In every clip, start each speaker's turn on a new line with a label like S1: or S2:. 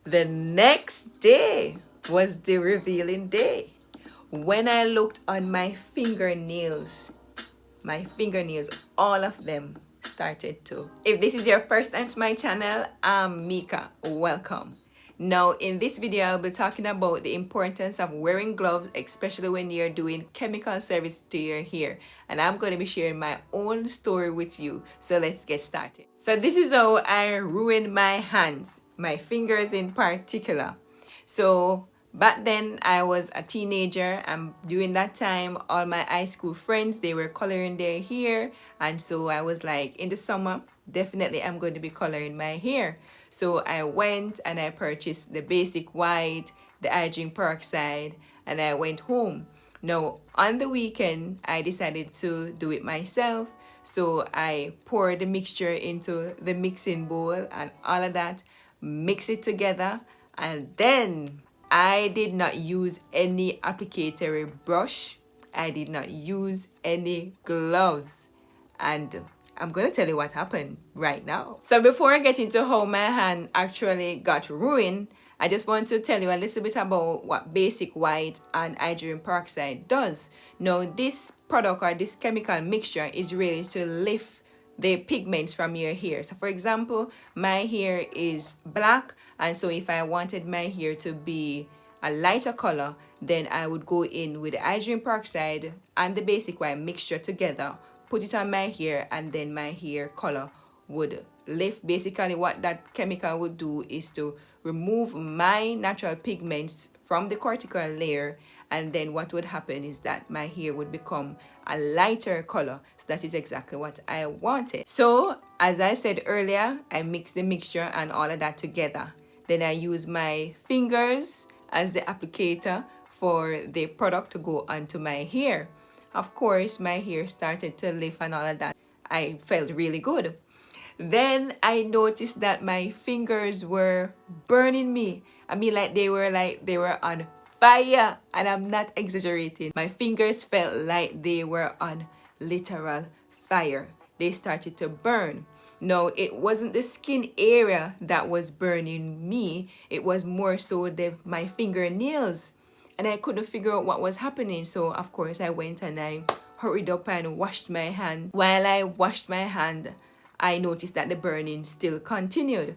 S1: The next day was the revealing day. When I looked on my fingernails, all of them started to. If this is your first time to my channel, I'm Mika. Welcome. Now in this video, I'll be talking about the importance of wearing gloves, especially when you're doing chemical service to your hair. And I'm going to be sharing my own story with you. So let's get started. So this is how I ruined my hands, my fingers in particular. So back then I was a teenager, and during that time all my high school friends, they were coloring their hair, and so I was like, in the summer definitely I'm going to be coloring my hair. So I went and I purchased the basic white, the hydrogen peroxide, and I went home. Now on the weekend I decided to do it myself, so I poured the mixture into the mixing bowl and all of that, mix it together, and then I did not use any applicatory brush. I did not use any gloves. And I'm going to tell you what happened right now. So before I get into how my hand actually got ruined, I just want to tell you a little bit about what basic white and hydrogen peroxide does. Now this product or this chemical mixture is really to lift the pigments from your hair. So for example, my hair is black, and so if I wanted my hair to be a lighter color, then I would go in with the hydrogen peroxide and the basic white mixture together, put it on my hair, and then my hair color would lift. Basically what that chemical would do is to remove my natural pigments from the cortical layer, and then what would happen is that my hair would become a lighter color. So that is exactly what I wanted. So as I said earlier, I mixed the mixture and all of that together. Then I use my fingers as the applicator for the product to go onto my hair. Of course, my hair started to lift and all of that. I felt really good. Then I noticed that my fingers were burning me. I mean, like they were on fire, and I'm not exaggerating. My fingers felt like they were on literal fire. They started to burn. No, it wasn't the skin area that was burning me. It was more so my fingernails. And I couldn't figure out what was happening. So of course I went and I hurried up and washed my hand. While I washed my hand, I noticed that the burning still continued.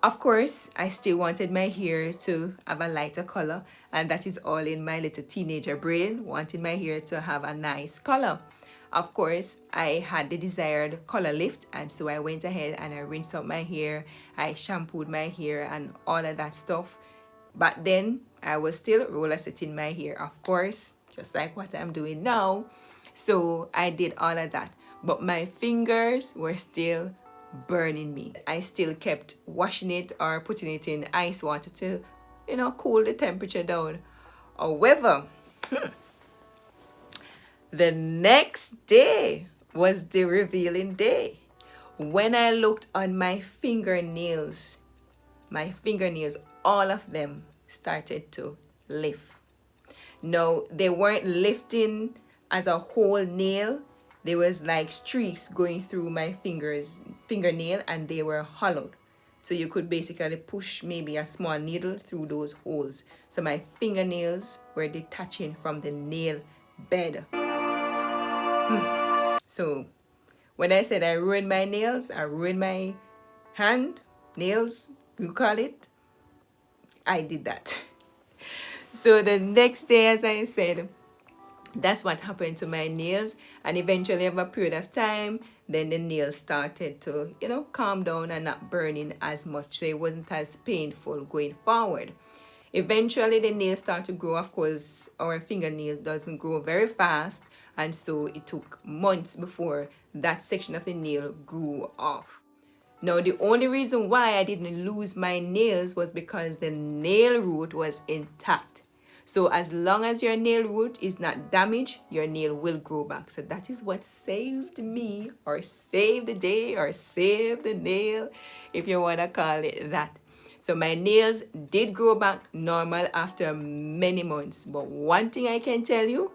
S1: Of course, I still wanted my hair to have a lighter color, and that is all in my little teenager brain, wanting my hair to have a nice color. Of course, I had the desired color lift, and so I went ahead and I rinsed out my hair, I shampooed my hair and all of that stuff. But then I was still roller setting my hair, of course, just like what I'm doing now. So I did all of that, but my fingers were still burning me. I still kept washing it or putting it in ice water to, cool the temperature down. However, the next day was the revealing day. When I looked on my fingernails, all of them started to lift. No, they weren't lifting as a whole nail. There was like streaks going through my fingernail, and they were hollowed. So you could basically push maybe a small needle through those holes. So my fingernails were detaching from the nail bed. So when I said I ruined my nails, I ruined my hand, nails, you call it, I did that. So the next day, as I said, that's what happened to my nails, and eventually over a period of time, then the nails started to, calm down and not burning as much, so it wasn't as painful going forward. Eventually the nails start to grow. Of course, our fingernail doesn't grow very fast, and so it took months before that section of the nail grew off. Now the only reason why I didn't lose my nails was because the nail root was intact. So as long as your nail root is not damaged, your nail will grow back. So that is what saved me, or saved the day, or saved the nail, if you want to call it that. So my nails did grow back normal after many months. But one thing I can tell you,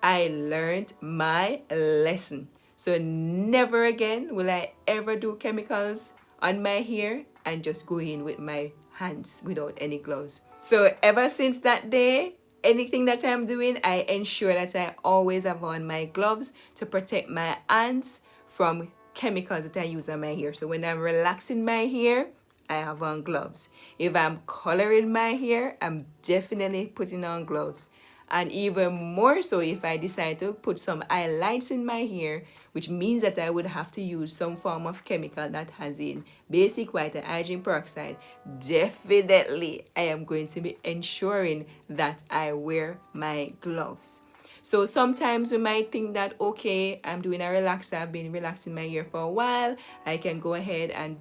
S1: I learned my lesson. So never again will I ever do chemicals on my hair and just go in with my hands without any gloves. So ever since that day, anything that I'm doing, I ensure that I always have on my gloves to protect my hands from chemicals that I use on my hair. So when I'm relaxing my hair, I have on gloves. If I'm coloring my hair, I'm definitely putting on gloves. And even more so if I decide to put some highlights in my hair, which means that I would have to use some form of chemical that has in basic white and hydrogen peroxide, definitely I am going to be ensuring that I wear my gloves. So sometimes we might think that, okay, I'm doing a relaxer, I've been relaxing my hair for a while, I can go ahead and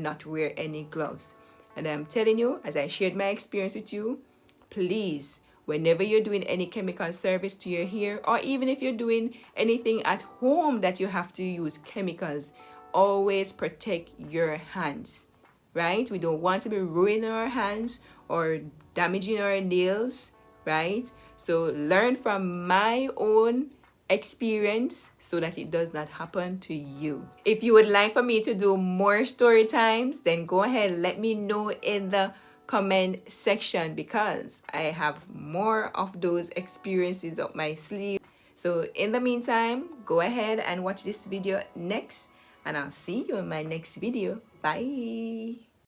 S1: not wear any gloves. And I'm telling you, as I shared my experience with you, please, whenever you're doing any chemical service to your hair, or even if you're doing anything at home that you have to use chemicals, always protect your hands, right? We don't want to be ruining our hands or damaging our nails, right? So learn from my own experience so that it does not happen to you. If you would like for me to do more story times, then go ahead, let me know in the comment section, because I have more of those experiences up my sleeve. So in the meantime, go ahead and watch this video next, and I'll see you in my next video. Bye.